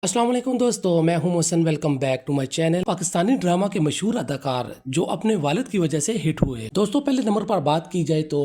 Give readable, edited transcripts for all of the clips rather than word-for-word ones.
السلام علیکم دوستو، میں ہوں Mohsin. Welcome back to my channel. Pakistani drama کے مشہور اداکار جو اپنے والد کی وجہ سے ہٹ ہوئے۔ دوستو پہلے نمبر پر بات کی جائے تو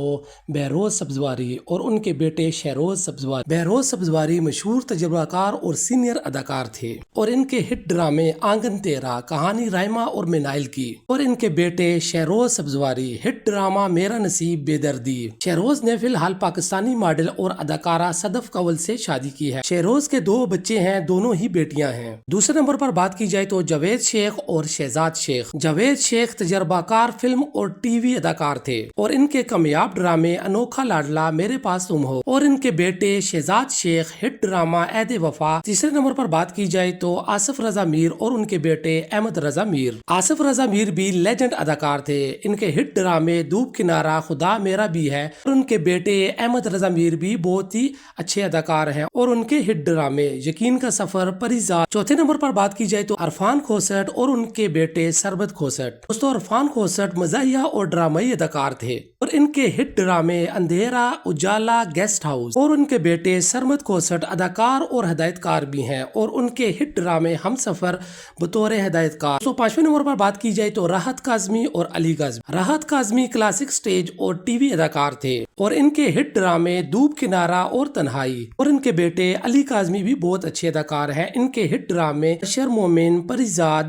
بہروز سبزواری اور ان کے بیٹے شہروز سبزواری۔ بہروز سبزواری مشہور تجربہ کار اور سینئر اداکار تھے اور ان کے ہٹ ڈرامے آنگن تیرا، کہانی رائما اور مینائل کی، اور ان کے بیٹے شہروز سبزواری ہٹ ڈرامہ میرا نصیب بے دردی۔ شہروز نے فی الحال پاکستانی ماڈل اور اداکارہ صدف کنول سے شادی کی ہے۔ شہروز کے دو بچے ہیں، دونوں ہی بیٹیاں ہیں۔ دوسرے نمبر پر بات کی جائے تو جاوید شیخ اور شہزاد شیخ۔ جاوید شیخ تجربہ کار فلم اور ٹی وی اداکار تھے اور ان کے کامیاب ڈرامے انوکھا لاڈلا، میرے پاس تم ہو، اور ان کے بیٹے شہزاد شیخ ہٹ ڈرامہ عہد وفا۔ تیسرے نمبر پر بات کی جائے تو آصف رضا میر اور ان کے بیٹے احمد رضا میر۔ آصف رضا میر بھی لیجنڈ اداکار تھے۔ ان کے ہٹ ڈرامے دھوپ کنارہ، خدا میرا بھی ہے، اور ان کے بیٹے احمد رضا میر بھی بہت ہی اچھے اداکار ہیں اور ان کے ہٹ ڈرامے یقین کا سفر، پریزاد۔ چوتھے نمبر پر بات کی جائے تو عرفان کھوسٹ اور ان کے بیٹے سربت کھوسٹ۔ دوستو عرفان کھوسٹ مزاحیہ اور ڈرامائی اداکار تھے اور ان کے ہٹ ڈرامے اندھیرا، اجالا، گیسٹ ہاؤس، اور ان کے بیٹے سربت کھوسٹ اداکار اور ہدایت کار بھی ہیں اور ان کے ہٹ ڈرامے ہم سفر بطور ہدایت کار۔ دوستو پانچویں نمبر پر بات کی جائے تو راحت کاظمی اور علی کاظمی۔ راحت کاظمی کلاسک سٹیج اور ٹی وی اداکار تھے اور ان کے ہٹ ڈرامے دھوپ کنارہ اور تنہائی، اور ان کے بیٹے علی کاظمی بھی بہت اچھے اداکار ہیں۔ ان کے ہٹ ڈرامے بشر مومن، پریزاد،